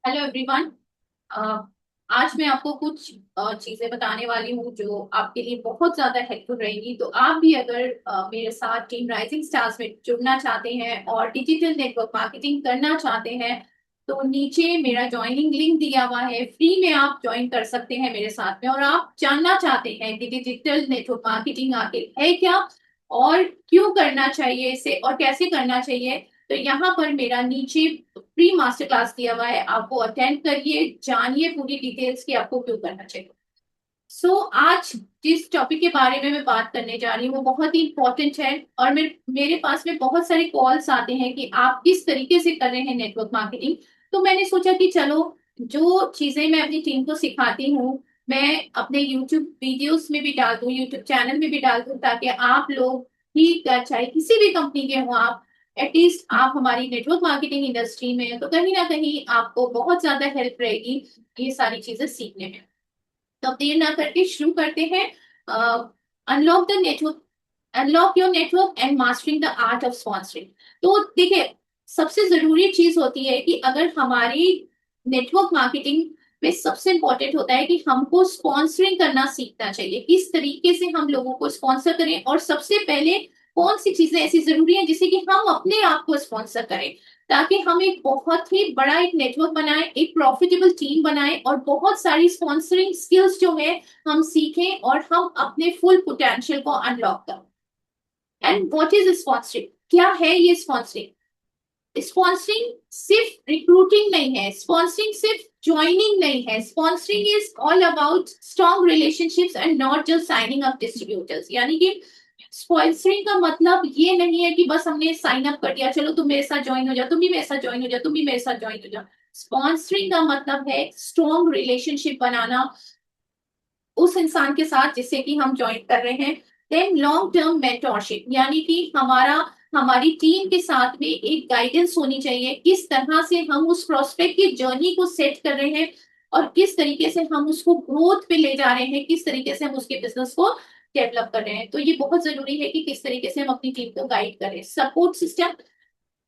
Hello everyone. आज मैं आपको कुछ चीजें बताने वाली हूँ जो आपके लिए बहुत ज्यादा हेल्पफुल रहेंगी। तो आप भी अगर मेरे साथ टीम राइजिंग स्टार्स में जुड़ना चाहते हैं और डिजिटल नेटवर्क मार्केटिंग करना चाहते हैं तो नीचे मेरा ज्वाइनिंग लिंक दिया हुआ है, फ्री में आप ज्वाइन कर सकते हैं मेरे साथ में। और आप जानना चाहते हैं कि डिजिटल नेटवर्क मार्केटिंग आखिर है क्या और क्यों करना चाहिए इसे और कैसे करना चाहिए, तो यहाँ पर मेरा नीचे फ्री मास्टर क्लास दिया हुआ है, आप वो अटेंड करिए, जानिए पूरी डिटेल्स की आपको क्यों करना चाहिए। आज जिस टॉपिक के बारे में मैं बात करने जा रही हूँ वो बहुत ही इंपॉर्टेंट है और मेरे पास में बहुत सारे कॉल्स आते हैं कि आप किस तरीके से कर रहे हैं नेटवर्क मार्केटिंग। तो मैंने सोचा कि चलो, जो चीजें मैं अपनी टीम को सिखाती हूँ मैं अपने यूट्यूब वीडियोस में भी डाल दूँ, यूट्यूब चैनल में भी डाल दूँ, ताकि आप लोग भी, चाहे किसी भी कंपनी के हो आप, एटलीस्ट आप हमारी नेटवर्क मार्केटिंग इंडस्ट्री में हैं, तो कहीं ना कहीं आपको बहुत ज्यादा हेल्प रहेगी ये सारी चीजें सीखने में। तो अब देर ना करके शुरू करते हैं। Unlock the network, unlock your network and mastering the art of sponsoring. तो देखिए, सबसे जरूरी चीज होती है कि अगर हमारी नेटवर्क मार्केटिंग में सबसे इंपॉर्टेंट होता है कि हमको स्पॉन्सरिंग करना सीखना चाहिए, किस तरीके से हम लोगों को स्पॉन्सर करें और सबसे पहले कौन सी चीजें ऐसी जरूरी है जिससे कि हम अपने आप को स्पॉन्सर करें, ताकि हम एक बहुत ही बड़ा एक नेटवर्क बनाए, एक प्रॉफिटेबल टीम बनाए और बहुत सारी स्पॉन्सरिंग स्किल्स जो है हम सीखें और हम अपने फुल पोटेंशियल को अनलॉक करें। एंड व्हाट इज स्पॉन्सरिंग, क्या है ये स्पॉन्सरिंग? स्पॉन्सरिंग सिर्फ रिक्रूटिंग नहीं है, स्पॉन्सरिंग सिर्फ ज्वाइनिंग नहीं है, sponsoring is all about strong relationships and not just signing up distributors. यानी कि स्पॉन्सरिंग का मतलब ये नहीं है कि बस हमने साइन अप कर दिया, चलो तुम मेरे साथ ज्वाइन हो जाओ, तुम भी मेरे साथ ज्वाइन हो जाओ, तुम भी मेरे साथ ज्वाइन हो जाओ। स्पॉन्सरिंग का मतलब है स्ट्रॉन्ग रिलेशनशिप बनाना उस इंसान के साथ जिससे कि हम ज्वाइन कर रहे हैं। देन लॉन्ग टर्म मेंटोरशिप, यानी कि हमारी टीम के साथ में एक गाइडेंस होनी चाहिए, किस तरह से हम उस प्रोस्पेक्ट की जर्नी को सेट कर रहे हैं और किस तरीके से हम उसको ग्रोथ पे ले जा रहे हैं, किस तरीके से हम उसके बिजनेस को डेवलप कर रहे हैं। तो ये बहुत जरूरी है कि किस तरीके से हम अपनी टीम को गाइड करें। Support system,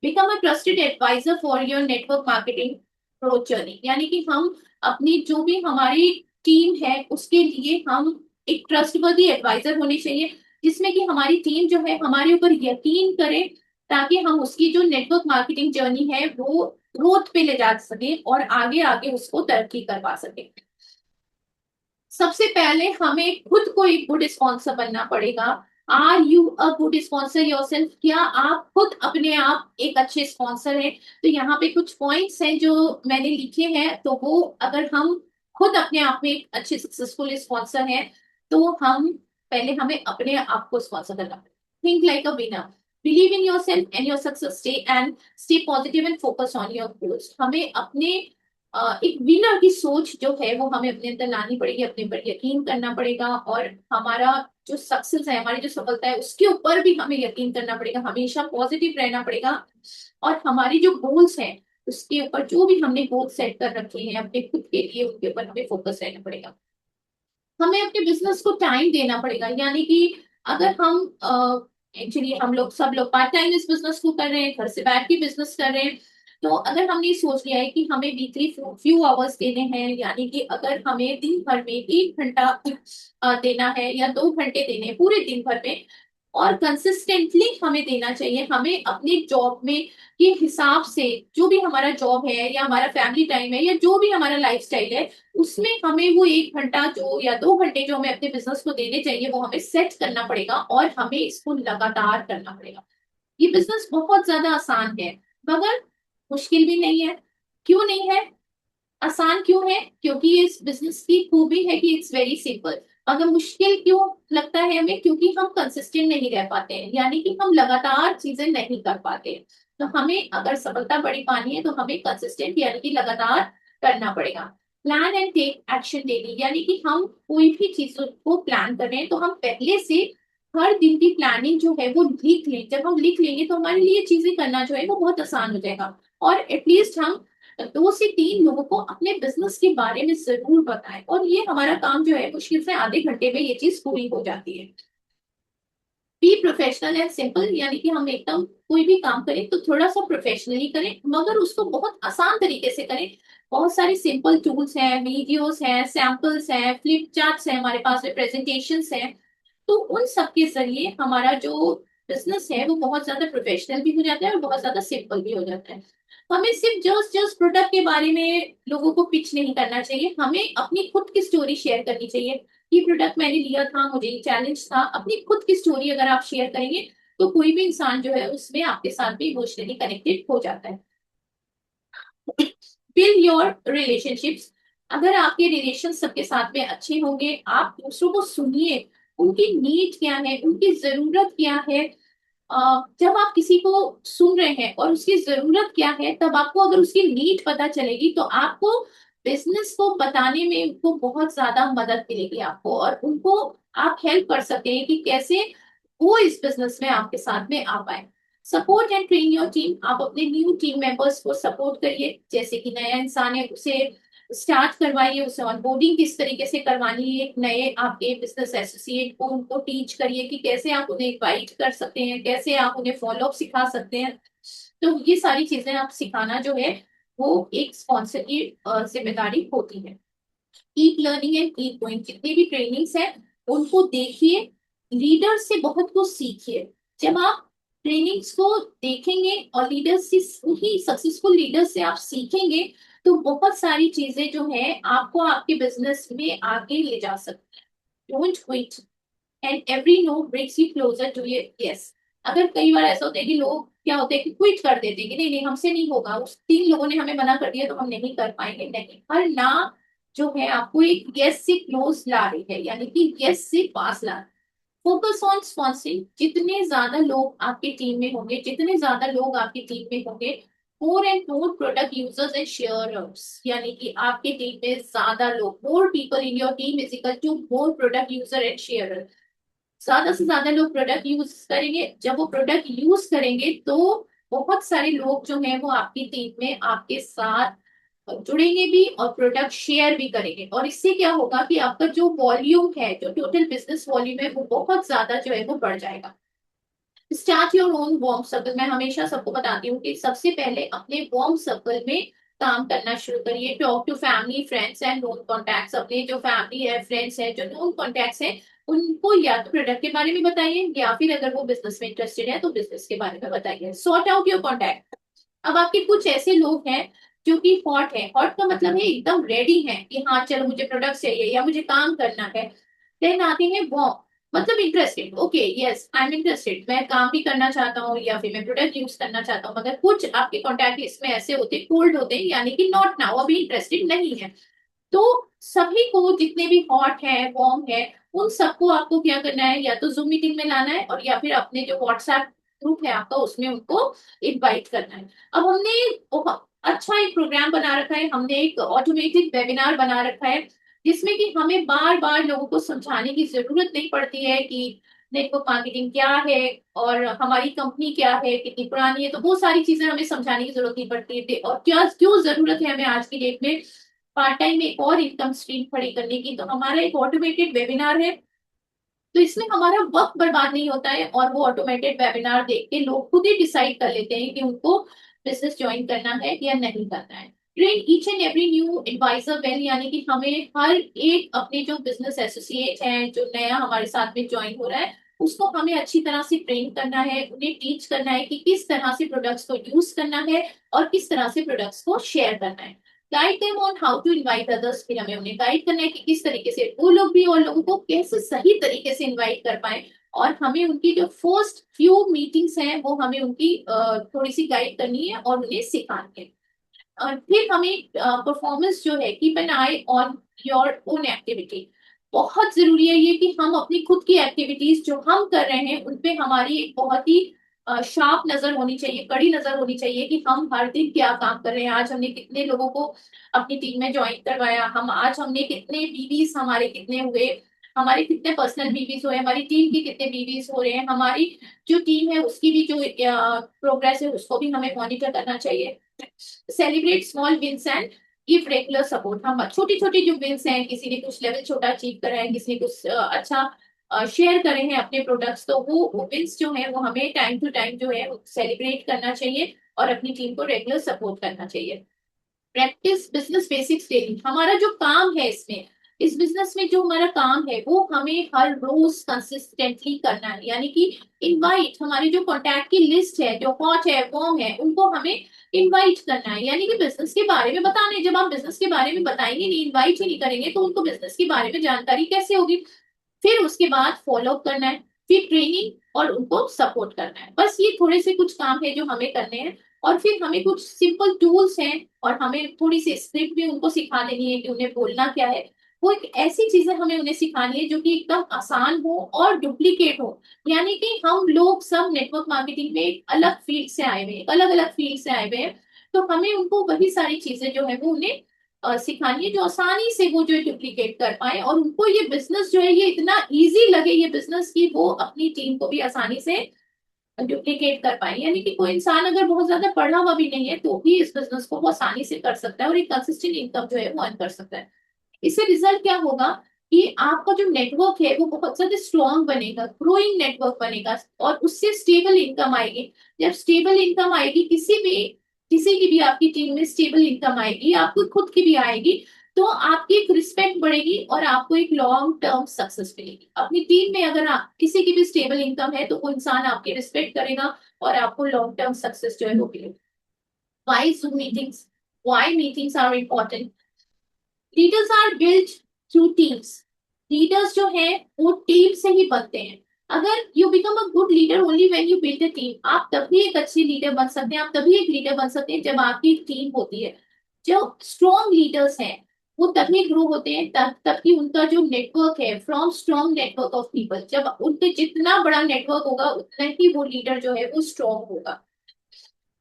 become a trusted advisor for your network marketing growth journey. यानी कि हम अपनी जो भी हमारी टीम है उसके लिए हम एक ट्रस्टवर्दी एडवाइजर होने चाहिए, जिसमें कि हमारी टीम जो है हमारे ऊपर यकीन करे, ताकि हम उसकी जो नेटवर्क मार्केटिंग जर्नी है वो ग्रोथ पे ले जा सके और आगे आगे उसको तरक्की करवा सके। सबसे पहले हमें खुद को एक गुड स्पॉन्सर बनना पड़ेगा। Are you a good sponsor yourself? क्या आप खुद अपने आप एक अच्छे स्पॉन्सर हैं? तो यहाँ पे कुछ पॉइंट्स हैं जो मैंने लिखे हैं, तो वो अगर हम खुद अपने आप में एक अच्छे सक्सेसफुल स्पॉन्सर हैं तो हम पहले हमें अपने आप को स्पॉन्सर करना पड़ेगा। Think like a winner, believe in your self and your success, stay positive and focus on your goals. हमें अपने एक विनर की सोच जो है वो हमें अपने अंदर लानी पड़ेगी, अपने ऊपर यकीन करना पड़ेगा और हमारा जो सक्सेस है, हमारी जो सफलता है उसके ऊपर भी हमें यकीन करना पड़ेगा, हमेशा पॉजिटिव रहना पड़ेगा। और हमारी जो गोल्स हैं उसके ऊपर, जो भी हमने गोल सेट कर रखे हैं अपने खुद के लिए, उनके ऊपर हमें फोकस रहना पड़ेगा। हमें अपने बिजनेस को टाइम देना पड़ेगा, यानी कि अगर हम एक्चुअली हम लोग सब लोग पार्ट टाइम इस बिजनेस को कर रहे हैं, घर से बैठ के बिजनेस कर रहे हैं, तो अगर हमने सोच लिया है कि हमें वीकली फ्यू आवर्स देने हैं, यानी कि अगर हमें दिन भर में 1 घंटा देना है या 2 घंटे देने हैं पूरे दिन भर में, और कंसिस्टेंटली हमें देना चाहिए, हमें अपने जॉब में के हिसाब से, जो भी हमारा जॉब है या हमारा फैमिली टाइम है या जो भी हमारा लाइफस्टाइल है, उसमें हमें वो 1 घंटा जो या 2 घंटे जो हमें अपने बिजनेस को देने चाहिए वो हमें सेट करना पड़ेगा और हमें इसको लगातार करना पड़ेगा। ये बिजनेस बहुत ज्यादा आसान है मगर मुश्किल भी नहीं है। क्यों नहीं है? आसान क्यों है? क्योंकि इस बिजनेस की खूबी है कि इट्स वेरी सिंपल। अगर मुश्किल क्यों लगता है हमें? क्योंकि हम कंसिस्टेंट नहीं रह पाते हैं, यानी कि हम लगातार चीजें नहीं कर पाते हैं। तो हमें अगर सफलता बड़ी पानी है तो हमें कंसिस्टेंट यानी कि लगातार करना पड़ेगा। Plan and take action daily, यानी कि हम कोई भी चीजों को प्लान कर रहे हैं तो हम पहले से हर दिन की प्लानिंग जो है वो लिख लें। जब हम लिख लेंगे तो हमारे लिए चीजें करना जो है वो बहुत आसान हो जाएगा। और एटलीस्ट हम 2 से 3 लोगों को अपने बिजनेस के बारे में जरूर बताएं, और ये हमारा काम जो है मुश्किल से आधे घंटे में ये चीज पूरी हो जाती है। बी प्रोफेशनल एंड सिंपल, यानी कि हम एकदम कोई भी काम करें तो थोड़ा सा प्रोफेशनली करें, मगर उसको बहुत आसान तरीके से करें। बहुत सारे सिंपल टूल्स हैं, वीडियोस हैं, सैंपल्स हैं, फ्लिप चार्ट्स हैं, हमारे पास में प्रेजेंटेशंस हैं। तो उन सब के जरिए हमारा जो बिजनेस है वो बहुत ज्यादा प्रोफेशनल भी हो जाता है और बहुत ज्यादा सिंपल भी हो जाता है। हमें सिर्फ जस्ट जस्ट प्रोडक्ट के बारे में लोगों को पिच नहीं करना चाहिए, हमें अपनी खुद की स्टोरी शेयर करनी चाहिए। ये प्रोडक्ट मैंने लिया था, मुझे ये चैलेंज था, अपनी खुद की स्टोरी अगर आप शेयर करेंगे तो कोई भी इंसान जो है उसमें आपके साथ भी इमोशनली कनेक्टेड हो जाता है। Build your relationships. अगर आपके रिलेशन सबके साथ में अच्छे होंगे, आप दूसरों को सुनिए, उनकी नीड क्या है, उनकी जरूरत क्या है। जब आप किसी को सुन रहे हैं और उसकी जरूरत क्या है, तब आपको अगर उसकी नीड पता चलेगी तो आपको बिजनेस को बताने में उनको बहुत ज्यादा मदद मिलेगी आपको, और उनको आप हेल्प कर सकते हैं कि कैसे वो इस बिजनेस में आपके साथ में आ पाए। Support and train your team. आप अपने न्यू टीम मेंबर्स को सपोर्ट करिए, जैसे कि नया इंसान है उसे स्टार्ट करवाइए, उसे ऑनबोर्डिंग किस तरीके से करवानी है, एक नए आपके बिजनेस एसोसिएट को उनको टीच करिए कि कैसे आप उन्हें इनवाइट कर सकते हैं, कैसे आप उन्हें फॉलो अप सिखा सकते हैं। तो ये सारी चीजें आप सिखाना जो है वो एक स्पॉन्सर की जिम्मेदारी होती है। Keep learning and keep going. जितनी भी ट्रेनिंग्स हैं उनको देखिए, लीडर से बहुत कुछ सीखिए। जब आप ट्रेनिंग्स को देखेंगे और लीडर्स से, उन्हीं सक्सेसफुल लीडर से आप सीखेंगे, तो बहुत सारी चीजें जो है आपको आपके बिजनेस में आगे ले जा सकती हैं। Don't quit and every no brings you closer to your yes. अगर कई बार ऐसा होता है कि लोग क्या होते हैं कि क्विट कर देते हैं कि नहीं नहीं हमसे नहीं होगा, उस 3 लोगों ने हमें मना कर दिया तो हम नहीं कर पाएंगे। नहीं, हर ना जो है आपको एक यस से क्लोज ला रही है, यानी कि यस से पास ला। Focus on sponsoring. जितने ज्यादा लोग आपकी टीम में होंगे, जितने ज्यादा लोग आपकी टीम में होंगे, more and more product users and sharers, यानी कि आपकी टीम में ज्यादा लोग, more people in your team is equal to more product user and sharer. ज्यादा से ज्यादा लोग प्रोडक्ट यूज करेंगे, जब वो प्रोडक्ट यूज करेंगे तो बहुत सारे लोग जो हैं वो आपकी टीम में आपके साथ जुड़ेंगे भी और प्रोडक्ट शेयर भी करेंगे, और इससे क्या होगा कि आपका जो वॉल्यूम है, जो टोटल बिजनेस वॉल्यूम है, वो बहुत ज्यादा जो है वो बढ़ जाएगा। Start your own warm circle. मैं हमेशा सबको बताती हूँ कि सबसे पहले अपने वार्म सर्कल में काम करना शुरू करिए। Talk to family, friends and known contacts. अपने जो फैमिली है, फ्रेंड्स है, जो नोन कॉन्टैक्ट्स है, उनको या तो प्रोडक्ट के बारे में बताइए, या फिर अगर वो बिजनेस में इंटरेस्टेड है तो बिजनेस के बारे में बताइए। Sort out your contact. अब आपके कुछ ऐसे लोग हैं जो कि हॉट है, हॉट का मतलब है एकदम रेडी है कि हाँ चलो मुझे प्रोडक्ट चाहिए या मुझे काम करना है। देन आते हैं वो, मतलब interested, okay yes I am interested, मैं काम भी करना चाहता हूँ या फिर मैं प्रोडक्ट यूज करना चाहता हूँ। मगर कुछ आपके कॉन्टैक्ट लिस्ट में ऐसे होते कोल्ड होते हैं, यानी कि नॉट नाउ, अभी इंटरेस्टेड नहीं है। तो सभी को, जितने भी हॉट है, वार्म है, उन सबको आपको क्या करना है, या तो जूम मीटिंग में लाना है और या फिर अपने जो व्हाट्सएप ग्रुप है आपका उसमें उनको इनवाइट करना है। अब हमने अच्छा एक प्रोग्राम बना रखा है, हमने एक ऑटोमेटेड वेबिनार बना रखा है, जिसमें कि हमें बार बार लोगों को समझाने की जरूरत नहीं पड़ती है कि नेटवर्क मार्केटिंग क्या है और हमारी कंपनी क्या है, कितनी पुरानी है। तो वो सारी चीजें हमें समझाने की जरूरत नहीं पड़ती है, और क्या क्यों जरूरत है हमें आज की डेट में पार्ट टाइम एक और इनकम स्ट्रीम खड़ी करने की। तो हमारा एक ऑटोमेटेड वेबिनार है, तो इसमें हमारा वक्त बर्बाद नहीं होता है, और वो ऑटोमेटेड वेबिनार देख के लोग खुद ही डिसाइड कर लेते हैं कि उनको बिजनेस ज्वाइन करना है या नहीं करना है। Train each and every new advisor well, यानी कि हमें हर एक अपने जो बिजनेस एसोसिएट है, जो नया हमारे साथ में ज्वाइन हो रहा है, उसको हमें अच्छी तरह से ट्रेन करना है, उन्हें टीच करना है कि किस तरह से प्रोडक्ट्स को यूज करना है और किस तरह से प्रोडक्ट्स को शेयर करना है। Guide them on how to invite others. फिर हमें उन्हें गाइड करना है कि किस तरीके से वो लोग भी और लोगों को कैसे सही तरीके से इनवाइट कर पाए, और हमें उनकी जो फर्स्ट फ्यू मीटिंग्स हैं वो हमें उनकी थोड़ी सी गाइड करनी है और उन्हें सिखानी है। और फिर हमें परफॉर्मेंस जो है, keep an I on your own activity. बहुत जरूरी है ये कि हम अपनी खुद की एक्टिविटीज जो हम कर रहे हैं उन पे हमारी एक बहुत ही शार्प नजर होनी चाहिए, कड़ी नजर होनी चाहिए कि हम हर दिन क्या काम कर रहे हैं। आज हमने कितने लोगों को अपनी टीम में ज्वाइन करवाया, हम आज हमने कितने बीवीज हमारे कितने हुए, हमारे कितने पर्सनल बीवीज हुए, हमारी टीम के कितने बीवीज हो रहे हैं, हमारी जो टीम है उसकी भी जो प्रोग्रेस है उसको भी हमें मॉनिटर करना चाहिए। Celebrate small wins and give regular support. हम छोटी छोटी जो विंस हैं, किसी ने कुछ लेवल छोटा अचीव करा है, किसी ने कुछ अच्छा शेयर करे हैं अपने प्रोडक्ट्स, तो वो विंस जो है वो हमें टाइम टू टाइम जो है सेलिब्रेट करना चाहिए और अपनी टीम को रेगुलर सपोर्ट करना चाहिए। Practice business basics daily. हमारा जो काम है इसमें, इस बिजनेस में जो हमारा काम है वो हमें हर रोज कंसिस्टेंटली करना है। यानी कि इनवाइट, हमारी जो कॉन्टैक्ट की लिस्ट है, जो हॉट है वॉर्म है, उनको हमें इनवाइट करना है। यानी कि बिजनेस के बारे में बताना है। जब आप बिजनेस के बारे में बताएंगे नहीं, इनवाइट ही नहीं करेंगे, तो उनको बिजनेस के बारे में जानकारी कैसे होगी। फिर उसके बाद फॉलो अप करना है, फिर ट्रेनिंग और उनको सपोर्ट करना है। बस ये थोड़े से कुछ काम है जो हमें करने हैं। और फिर हमें कुछ सिंपल टूल्स हैं और हमें थोड़ी सी स्क्रिप्ट भी उनको सिखा देनी है कि उन्हें बोलना क्या है। वो एक ऐसी चीजें हमें उन्हें सिखानी है जो कि एकदम आसान हो और डुप्लीकेट हो। यानी कि हम लोग सब नेटवर्क मार्केटिंग में एक अलग फील्ड से आए हुए हैं, अलग अलग फील्ड से आए हुए हैं। तो हमें उनको वही सारी चीजें जो है वो उन्हें सिखानी है जो आसानी से वो जो डुप्लीकेट कर पाए, और उनको ये बिजनेस जो है ये इतना इजी लगे ये बिजनेस, की वो अपनी टीम को भी आसानी से डुप्लीकेट कर पाए। यानी कि कोई इंसान अगर बहुत ज्यादा पढ़ा हुआ भी नहीं है तो भी इस बिजनेस को वो आसानी से कर सकता है और एक कंसिस्टेंट इनकम जो है वो अर्न कर सकता है। इससे रिजल्ट क्या होगा कि आपका जो नेटवर्क है वो बहुत ज्यादा स्ट्रॉन्ग बनेगा, ग्रोइंग नेटवर्क बनेगा, और उससे स्टेबल इनकम आएगी। जब स्टेबल इनकम आएगी, किसी की भी आपकी टीम में स्टेबल इनकम आएगी, आपको खुद की भी आएगी, तो आपकी एक रिस्पेक्ट बढ़ेगी और आपको एक लॉन्ग टर्म सक्सेस मिलेगी। अपनी टीम में अगर आप किसी की भी स्टेबल इनकम है तो वो इंसान आपकी रिस्पेक्ट करेगा और आपको लॉन्ग टर्म सक्सेस जो है वो मिलेगी। Why Zoom meetings, why meetings are important? Leaders are built through teams. Leaders जो है वो टीम से ही बनते हैं। अगर you become a good leader only when you build a team, आप तभी एक अच्छे लीडर बन सकते हैं, आप तभी एक लीडर बन सकते हैं जब आपकी एक टीम होती है। जो स्ट्रॉन्ग लीडर्स हैं वो तभी ग्रो होते हैं तब कि उनका जो नेटवर्क है, from strong network of people, जब उनके जितना बड़ा नेटवर्क होगा उतना ही वो लीडर जो है वो स्ट्रॉन्ग होगा।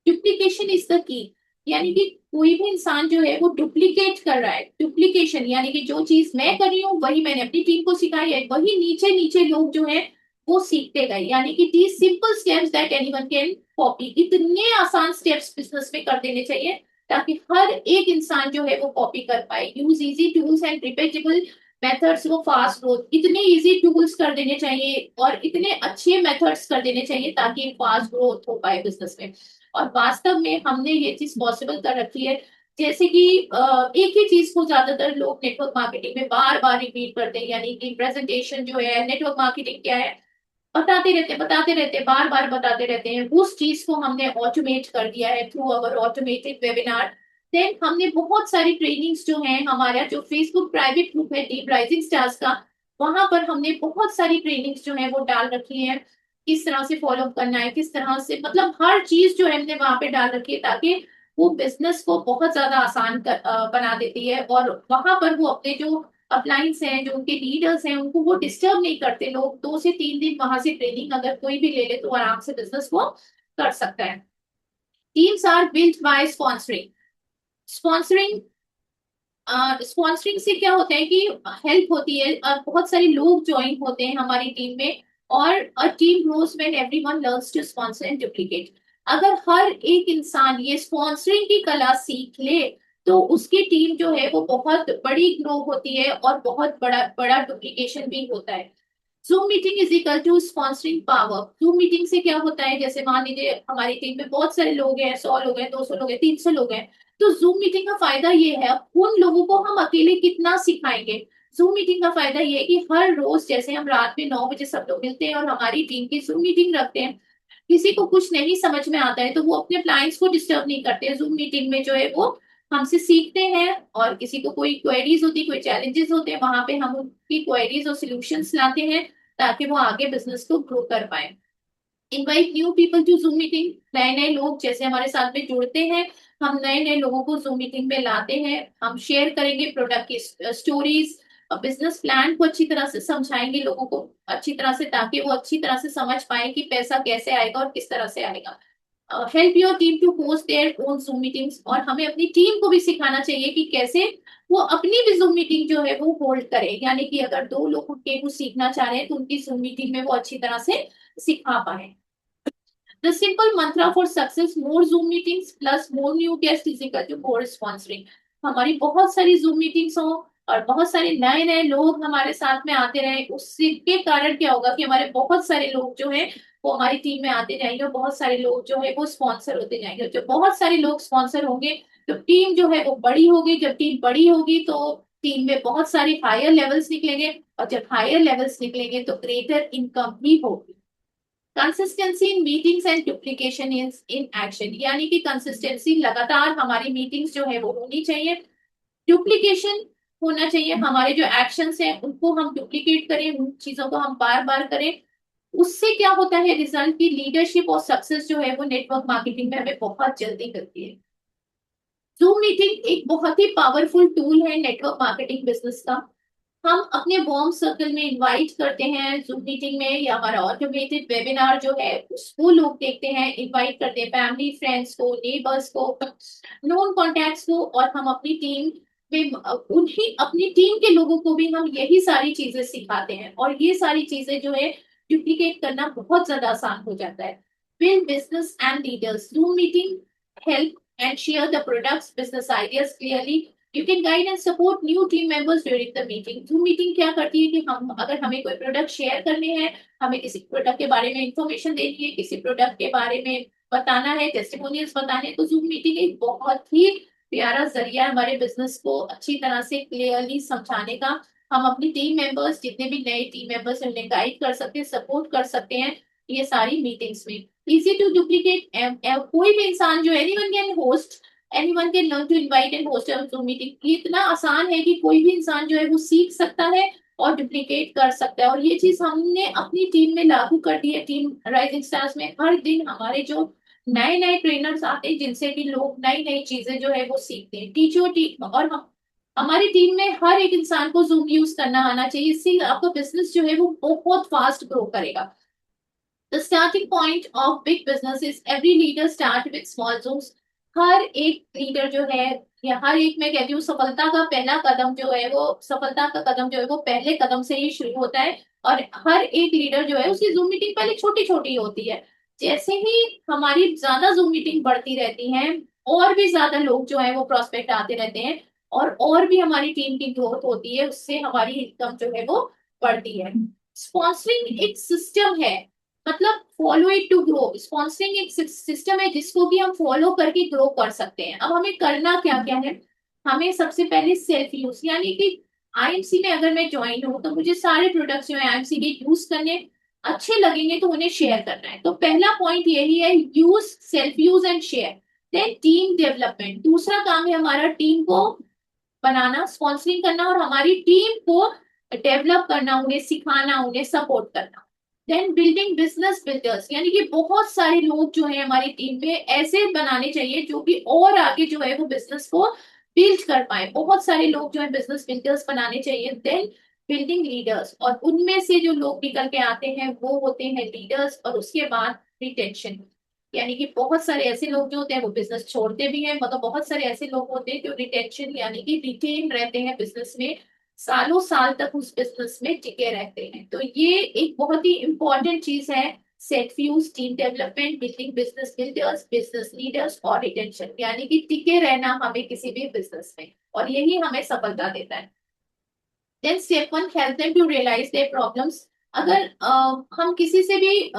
Duplication is the key. यानी कि कोई भी इंसान जो है वो डुप्लीकेट कर रहा है। डुप्लीकेशन यानी कि जो चीज मैं कर रही हूँ वही मैंने अपनी टीम को सिखाई है, वही नीचे नीचे लोग जो है वो सीखते गए। यानी कि the simple steps that anyone can copy. इतने आसान स्टेप्स बिजनेस में कर देने चाहिए ताकि हर एक इंसान जो है वो कॉपी कर पाए। Use easy tools and repeatable methods वो फास्ट ग्रोथ। इतने इजी टूल्स कर देने चाहिए और इतने अच्छे मेथड्स कर देने चाहिए ताकि फास्ट ग्रोथ हो पाए बिजनेस में। और वास्तव में हमने ये चीज पॉसिबल कर रखी है। जैसे कि एक ही चीज को ज्यादातर लोग नेटवर्क मार्केटिंग में बार बार रिपीट करते हैं। यानी कि प्रेजेंटेशन जो है, नेटवर्क मार्केटिंग क्या है, बताते रहते बार बार बताते रहते हैं। उस चीज को हमने ऑटोमेट कर दिया है through our automated webinar. Then हमने बहुत सारी ट्रेनिंग्स जो है, हमारा जो फेसबुक प्राइवेट ग्रुप है डीप राइजिंग स्टार्स का, वहां पर हमने बहुत सारी ट्रेनिंग्स जो है वो डाल रखी है। किस तरह से फॉलो करना है, किस तरह से, मतलब हर चीज जो है हमने वहां पे डाल रखी है ताकि वो बिजनेस को बहुत ज्यादा आसान बना देती है। और वहां पर वो अपने जो अपलाइंस हैं, जो उनके लीडर्स हैं, उनको वो डिस्टर्ब नहीं करते। लोग 2 से 3 दिन वहां से ट्रेनिंग अगर कोई भी ले ले तो आराम से बिजनेस को कर सकता है। Teams are built by sponsoring. Sponsoring sponsoring से क्या होता है कि हेल्प होती है, बहुत सारे लोग ज्वाइन होते हैं हमारी टीम में, और a team grows when everyone learns to sponsor and duplicate. अगर हर एक इंसान ये स्पॉन्सरिंग की कला सीख ले तो उसकी टीम जो है वो बहुत बड़ी ग्रो होती है और बहुत बड़ा बड़ा डुप्लीकेशन भी होता है। Zoom meeting is equal to sponsoring power. Zoom meeting से क्या होता है, जैसे मान लीजिए हमारी टीम में बहुत सारे लोग हैं, 100 लोग हैं, 200 लोग हैं, 300 लोग हैं। तो जूम मीटिंग का फायदा ये है, अब उन लोगों को हम अकेले कितना सिखाएंगे। जूम मीटिंग का फायदा ये है कि हर रोज जैसे हम रात में 9 बजे सब लोग मिलते हैं और हमारी टीम की जूम मीटिंग रखते हैं। किसी को कुछ नहीं समझ में आता है तो वो अपने क्लाइंट्स को डिस्टर्ब नहीं करते। जूम मीटिंग में जो है वो हमसे सीखते हैं, और किसी को कोई क्वेरीज होती, कोई चैलेंजेस होते हैं, वहां पे हम उनकी क्वेरीज और सॉल्यूशंस लाते हैं ताकि वो आगे बिजनेस को ग्रो कर पाए। Invite new people to Zoom meeting. नए नए लोग जैसे हमारे साथ में जुड़ते हैं, हम नए नए लोगों को जूम मीटिंग में लाते हैं। हम शेयर करेंगे प्रोडक्ट की स्टोरीज, बिजनेस प्लान को अच्छी तरह से समझाएंगे लोगों को अच्छी तरह से, ताकि वो अच्छी तरह से समझ पाए कि पैसा कैसे आएगा और किस तरह से आएगा। Help your team to host their own Zoom meetings. और हमें अपनी टीम को भी सिखाना चाहिए कि कैसे वो अपनी भी जूम मीटिंग जो है वो होल्ड करे। यानी कि अगर 2 लोग उनके कुछ सीखना चाह रहे हैं तो उनकी जूम मीटिंग में वो अच्छी तरह से सिखा पाए। The simple mantra for success: more Zoom meetings plus more new guests is equal to more sponsoring। हमारी बहुत सारी Zoom meetings हो, और बहुत सारे नए नए लोग हमारे साथ में आते रहे, उसके कारण क्या होगा कि हमारे बहुत सारे लोग जो है वो हमारी टीम में आते जाएंगे, और बहुत सारे लोग जो है वो स्पॉन्सर होते जाएंगे। जब बहुत सारे लोग स्पॉन्सर होंगे तो टीम जो है वो बड़ी होगी, जब टीम बड़ी होगी तो टीम में बहुत सारे हायर लेवल्स निकलेंगे, और जब हायर लेवल्स निकलेंगे तो ग्रेटर इनकम भी होगी। Consistency in meetings and duplication is in action, यानी कि कंसिस्टेंसी लगातार हमारी मीटिंग्स जो है वो होनी चाहिए, डुप्लीकेशन होना चाहिए, हमारे जो एक्शंस हैं उनको हम डुप्लीकेट करें, उन चीजों को हम बार बार करें। उससे क्या होता है रिजल्ट की लीडरशिप और सक्सेस जो है वो नेटवर्क मार्केटिंग में हमें बहुत जल्दी करती है। जूम मीटिंग एक बहुत ही पावरफुल टूल है नेटवर्क मार्केटिंग बिजनेस का। हम अपने वार्म सर्कल में इनवाइट करते हैं जूम मीटिंग में, या हमारा ऑटोमेटेड वेबिनार जो है उसको लोग देखते हैं, इनवाइट करते हैं फैमिली फ्रेंड्स को, नेबर्स को, नोन कॉन्टैक्ट्स को, और हम अपनी टीम में उन्हीं अपनी टीम के लोगों को भी हम यही सारी चीजें सिखाते हैं, और ये सारी चीजें जो है डुप्लीकेट करना बहुत ज्यादा आसान हो जाता है। Build business and leaders, zoom meeting help and share the products business ideas clearly. You can guide and support new team members during the meeting. Zoom meeting क्या करती है कि हम अगर हमें कोई प्रोडक्ट शेयर करने हैं, हमें किसी प्रोडक्ट के बारे में इंफॉर्मेशन देनी है, किसी प्रोडक्ट के बारे में बताना है, टेस्टिमोनियल्स बताने हैं, तो जूम मीटिंग एक बहुत ही प्यारा जरिया है हमारे बिजनेस को अच्छी तरह से क्लियरली समझाने का। हम अपनी टीम मेंबर्स, जितने भी नए टीम मेंबर्स हैं उन्हें गाइड कर सकते हैं, सपोर्ट कर सकते हैं ये सारी मीटिंग्स में। इजी टू डुप्लीकेट, कोई भी इंसान जो anyone can host, anyone can learn to invite and host a Zoom meeting. ये इतना आसान है कि कोई भी इंसान जो है वो सीख सकता है और डुप्लीकेट कर सकता है, और ये चीज हमने अपनी टीम में लागू कर दी है। टीम राइजिंग स्टार्स में हर दिन हमारे जो नए नए ट्रेनर्स आते हैं जिनसे कि लोग नई नई चीजें जो है वो सीखते हैं, टीचर टीम, और हम हमारी टीम में हर एक इंसान को जूम यूज करना आना चाहिए, इससे आपका बिजनेस जो है वो बहुत फास्ट ग्रो करेगा। The starting point of big business is every leader start with small zooms. हर एक लीडर जो है, या हर एक, मैं कहती हूँ सफलता का पहला कदम जो है वो, सफलता का कदम जो है वो पहले कदम से ही शुरू होता है। और हर एक लीडर जो है उसकी जूम मीटिंग पहले छोटी छोटी होती है। जैसे ही हमारी ज्यादा जूम मीटिंग बढ़ती रहती है, और भी ज्यादा लोग जो है वो प्रोस्पेक्ट आते रहते हैं, और भी हमारी टीम की ग्रोथ होती है, उससे हमारी इनकम जो है वो बढ़ती है। स्पॉन्सरिंग एक सिस्टम है, मतलब follow it to grow. Sponsoring एक सिस्टम है जिसको कि हम फॉलो करके ग्रो कर सकते हैं। अब हमें करना क्या क्या है, हमें सबसे पहले सेल्फ यूज, यानी कि आईएमसी में अगर मैं ज्वाइन हूँ तो मुझे सारे प्रोडक्ट्स जो है आईएमसी के यूज करने अच्छे लगेंगे, तो उन्हें शेयर करना है। तो पहला पॉइंट यही है, use, self use and share. Then team development, दूसरा काम है हमारा टीम को बनाना, स्पॉन्सरिंग करना, और हमारी टीम को डेवलप करना, उन्हें सिखाना, उन्हें सपोर्ट करना। देन बिल्डिंग बिजनेस बिल्डर्स, यानी कि बहुत सारे लोग जो है हमारी टीम में ऐसे बनाने चाहिए जो कि और आगे जो है वो बिजनेस को बिल्ड कर पाए, बहुत सारे लोग जो है बिजनेस बिल्डर्स बनाने चाहिए। देन बिल्डिंग लीडर्स, और उनमें से जो लोग निकल के आते हैं वो होते हैं लीडर्स, और उसके बाद रिटेंशन, यानी कि बहुत सारे ऐसे लोग जो होते हैं वो बिजनेस छोड़ते भी हैं, मतलब बहुत सारे ऐसे लोग होते हैं जो रिटेंशन यानी कि रिटेन रहते हैं बिजनेस में, सालों साल तक उस बिजनेस में टिके रहते हैं। तो ये एक बहुत ही इंपॉर्टेंट चीज है, set fuse, team development, building business builders, business leaders और रिटेंशन, यानी कि टिके रहना हमें किसी भी बिजनेस में, और यही हमें सफलता देता है। Then step one, help them to realise their problems. अगर हम किसी से भी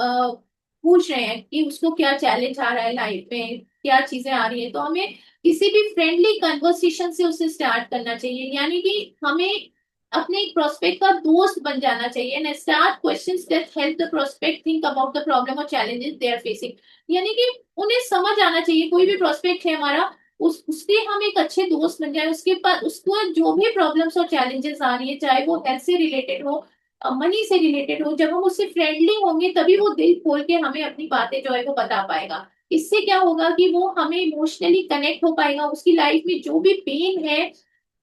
पूछ रहे हैं कि उसको क्या चैलेंज आ रहा है लाइफ में, क्या चीजें आ रही है, तो हमें किसी भी फ्रेंडली कन्वर्सेशन से उसे स्टार्ट करना चाहिए, यानी कि हमें अपने प्रोस्पेक्ट का दोस्त बन जाना चाहिए, and start questions that help the prospect think about the problem और चैलेंजेस दे आर फेसिंग। यानी कि उन्हें समझ आना चाहिए, कोई भी प्रोस्पेक्ट है हमारा, उसके हम एक अच्छे दोस्त बन जाए, उसके पास उसको जो भी प्रॉब्लम्स और चैलेंजेस आ रही है, चाहे वो हेल्थ से रिलेटेड हो, मनी से रिलेटेड हो, जब हम उससे फ्रेंडली होंगे तभी वो दिल खोल के हमें अपनी बातें जो है वो बता पाएगा। इससे क्या होगा कि वो हमें इमोशनली कनेक्ट हो पाएगा, उसकी लाइफ में जो भी पेन है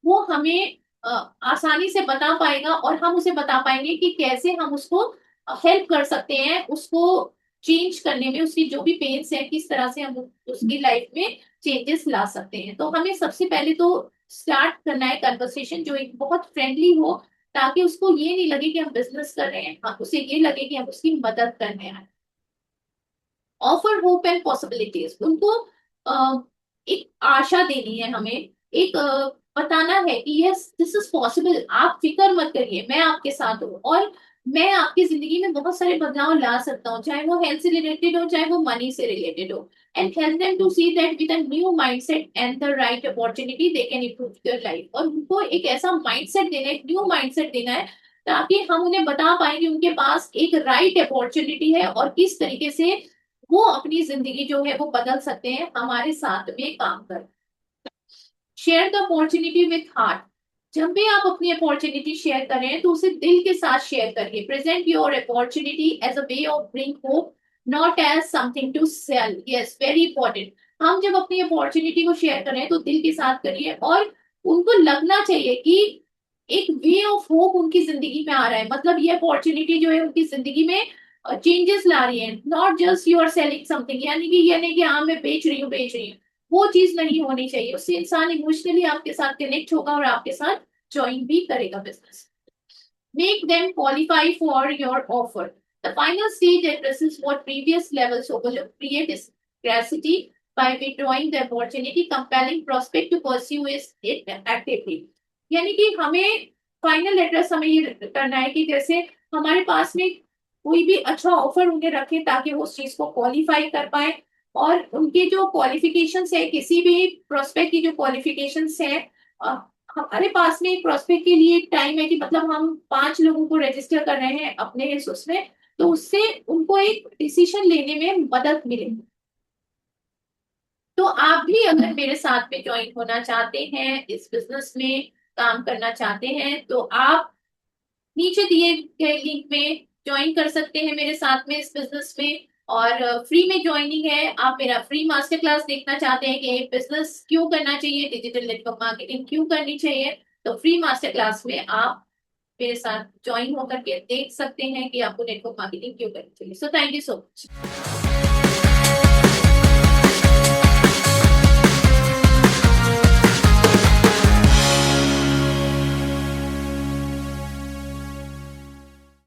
वो हमें आसानी से बता पाएगा, और हम उसे बता पाएंगे कि कैसे हम उसको हेल्प कर सकते हैं, उसको चेंज करने में, उसकी जो भी पेन्स है किस तरह से हम उसकी लाइफ में चेंजेस ला सकते हैं। तो हमें सबसे पहले तो स्टार्ट करना है कन्वर्सेशन जो एक बहुत फ्रेंडली हो, ताकि उसको ये नहीं लगे कि हम बिजनेस कर रहे हैं, हाँ उसे ये लगे कि हम उसकी मदद करने आए। ऑफर होप एंड पॉसिबिलिटीज, उनको एक आशा देनी है हमें, एक बताना है कि यस दिस इज पॉसिबल, आप फिक्र मत करिए, मैं आपके साथ हूँ और मैं आपकी जिंदगी में बहुत सारे बदलाव ला सकता हूँ, चाहे वो हेल्थ से रिलेटेड हो चाहे वो मनी से रिलेटेड हो। And help them to see that with a new mindset and the right opportunity they can improve their life. और उनको एक ऐसा माइंडसेट देना है, एक न्यू माइंडसेट देना है, ताकि हम उन्हें बता पाए कि उनके पास एक राइट अपॉर्चुनिटी है और किस तरीके से वो अपनी जिंदगी जो है वो बदल सकते हैं हमारे साथ में काम कर। Share the opportunity with heart. जब भी आप अपनी अपॉर्चुनिटी शेयर कर रहे हैं तो उसे दिल के साथ शेयर करिए। Present your opportunity as a way of bring hope, not as something to sell. Yes, very important. हम जब अपनी अपॉर्चुनिटी को शेयर कर रहे हैं तो दिल के साथ करिए और उनको लगना चाहिए कि एक वे ऑफ होप उनकी जिंदगी में आ रहा है, मतलब ये अपॉर्चुनिटी जो है उनकी जिंदगी में चेंजेस ला रही है, not just you are selling something. यानी कि ये नहीं कि हाँ मैं बेच रही हूँ, वो चीज नहीं होनी चाहिए। उससे इंसान इमोशनली आपके साथ कनेक्ट होगा और आपके साथ ज्वाइन भी करेगा business. Make them qualify for your offer. The final stage addresses what previous levels overlook. Create scarcity by withdrawing the opportunity, compelling prospect to pursue it actively. यानी कि हमें फाइनल एड्रेस हमें ये करना है कि जैसे हमारे पास में कोई भी अच्छा ऑफर उन्हें रखे ताकि वो उस चीज को क्वालिफाई कर पाए। और उनके जो क्वालिफिकेशंस है, किसी भी प्रोस्पेक्ट की जो क्वालिफिकेशंस है, हमारे पास में एक प्रोस्पेक्ट के लिए एक टाइम है कि मतलब हम 5 लोगों को रजिस्टर कर रहे हैं अपने इस उसमें, तो उससे उनको एक डिसीजन लेने में मदद मिलेगी। तो आप भी अगर मेरे साथ में ज्वाइन होना चाहते हैं, इस बिजनेस में काम करना चाहते हैं, तो आप नीचे दिए गए लिंक में ज्वाइन कर सकते हैं मेरे साथ में इस बिजनेस में। और फ्री में ज्वाइनिंग है। आप मेरा फ्री मास्टर क्लास देखना चाहते हैं कि बिजनेस क्यों करना चाहिए, डिजिटल नेटवर्क मार्केटिंग क्यों करनी चाहिए, तो फ्री मास्टर क्लास में आप मेरे साथ ज्वाइन होकर के देख सकते हैं कि आपको नेटवर्क मार्केटिंग क्यों करनी चाहिए। So thank you so much.